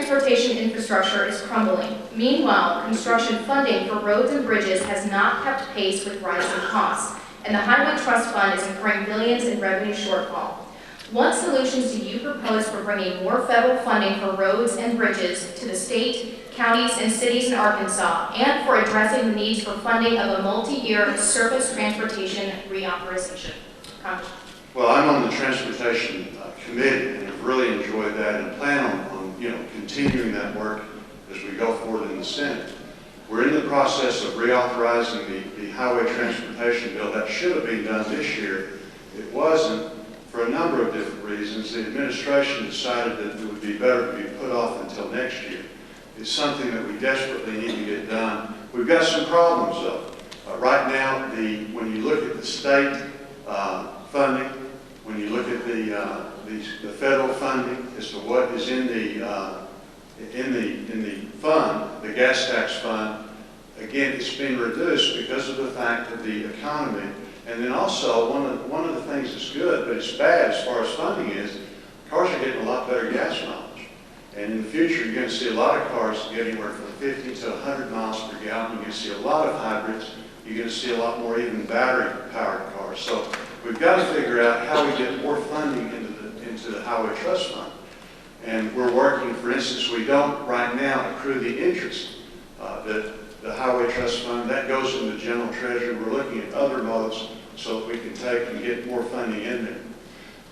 transportation infrastructure is crumbling. Meanwhile, construction funding for roads and bridges has not kept pace with rising costs, and the Highway Trust Fund is incurring billions in revenue shortfall. What solutions do you propose for bringing more federal funding for roads and bridges to the state, counties, and cities in Arkansas, and for addressing the needs for funding of a multi-year surface transportation reauthorization? Well, I'm on the Transportation Committee, and I've really enjoyed that and plan on continuing that work as we go forward in the Senate. We're in the process of reauthorizing the Highway Transportation Bill. That should have been done this year. It wasn't for a number of different reasons. The administration decided that it would be better to be put off until next year. It's something that we desperately need to get done. We've got some problems though. Right now, when you look at the state funding, when you look at the federal funding as to what is in the fund, the gas tax fund, again, it's been reduced because of the fact of the economy. And then also, one of the things that's good, but it's bad as far as funding is, cars are getting a lot better gas mileage. And in the future, you're going to see a lot of cars get anywhere from 50 to 100 miles per gallon. You're going to see a lot of hybrids. You're going to see a lot more even battery-powered cars. So we've got to figure out how we get more funding into the Highway Trust Fund. And we're working, for instance, we don't right now accrue the interest that the Highway Trust Fund, that goes in the general treasury. We're looking at other modes so that we can take and get more funding in there.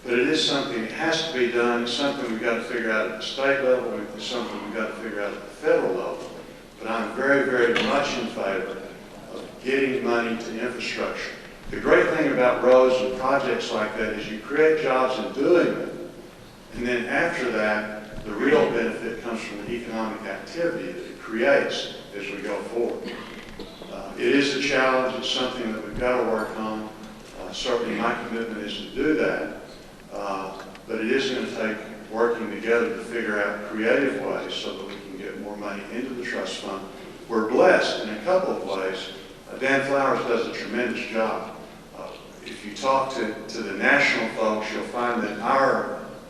But it is something that has to be done. It's something we've got to figure out at the state level. It's something we've got to figure out at the federal level. But I'm very, very much in favor of getting money to infrastructure. The great thing about roads and projects like that is you create jobs in doing it. And then after that, the real benefit comes from the economic activity that it creates as we go forward. It is a challenge. It's something that we've got to work on. Certainly my commitment is to do that. But it is going to take working together to figure out creative ways so that we can get more money into the trust fund. We're blessed in a couple of ways. Dan Flowers does a tremendous job. If you talk to the national folks, you'll find that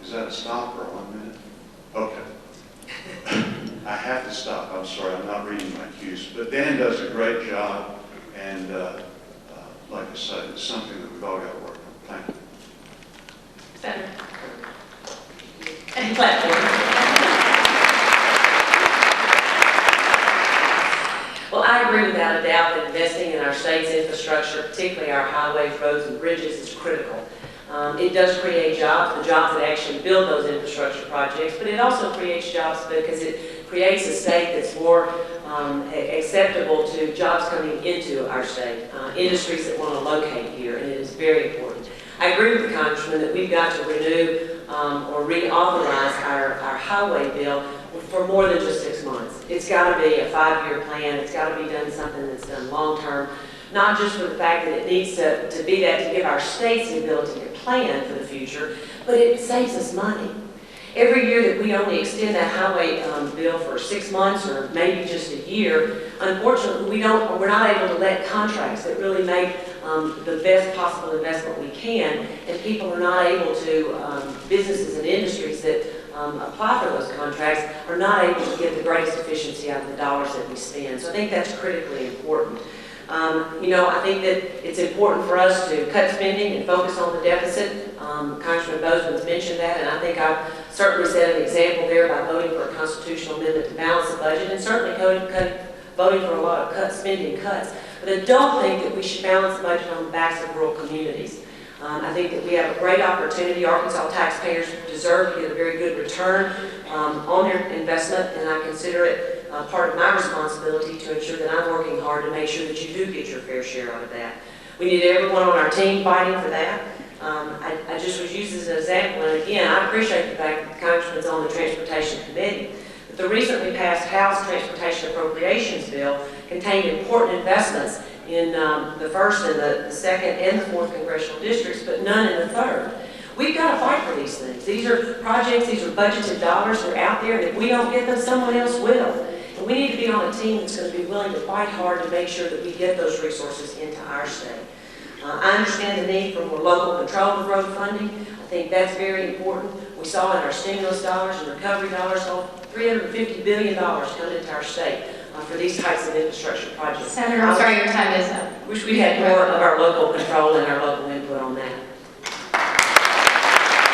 is that a stop or 1 minute? Okay. I have to stop. I'm sorry, I'm not reading my cues. But Dan does a great job, and like I said, it's something that we've all got to work on. Thank you. Senator. And platform. Well, I agree without a doubt that investing in our state's infrastructure, particularly our highways, roads, and bridges, is critical. It does create jobs, the jobs that actually build those infrastructure projects, but it also creates jobs because it creates a state that's more acceptable to jobs coming into our state, industries that want to locate here, and it is very important. I agree with the Congressman that we've got to renew or reauthorize our highway bill for more than just 6 months. It's got to be a 5-year plan. It's got to be done something that's done long-term, not just for the fact that it needs to be that to give our states the ability to plan for the future, but it saves us money. Every year that we only extend that highway bill for 6 months or maybe just a year, unfortunately, we're not able to let contracts that really make the best possible investment we can, and people are not able to, businesses and industries that apply for those contracts are not able to get the greatest efficiency out of the dollars that we spend. So I think that's critically important. I think that it's important for us to cut spending and focus on the deficit. Congressman Bozeman's mentioned that, and I think I've certainly set an example there by voting for a constitutional amendment to balance the budget, and certainly voting for a lot of spending cuts. But I don't think that we should balance the budget on the backs of rural communities. I think that we have a great opportunity. Arkansas taxpayers deserve to get a very good return on their investment, and I consider it part of my responsibility to ensure that I'm working hard to make sure that you do get your fair share out of that. We need everyone on our team fighting for that. I just was used as an example, and again, I appreciate the fact that the Congressman's on the Transportation Committee. But the recently passed House Transportation Appropriations Bill contained important investments in the 1st and the 2nd and the 4th congressional districts, but none in the 3rd. We've got to fight for these things. These are projects, these are budgeted dollars that are out there, and if we don't get them, someone else will. And we need to be on a team that's going to be willing to fight hard to make sure that we get those resources into our state. I understand the need for more local control of road funding. I think that's very important. We saw in our stimulus dollars and recovery dollars, $350 billion coming into our state for these types of infrastructure projects. Senator, I'm sorry, your time is up. Wish we had more of our local control and our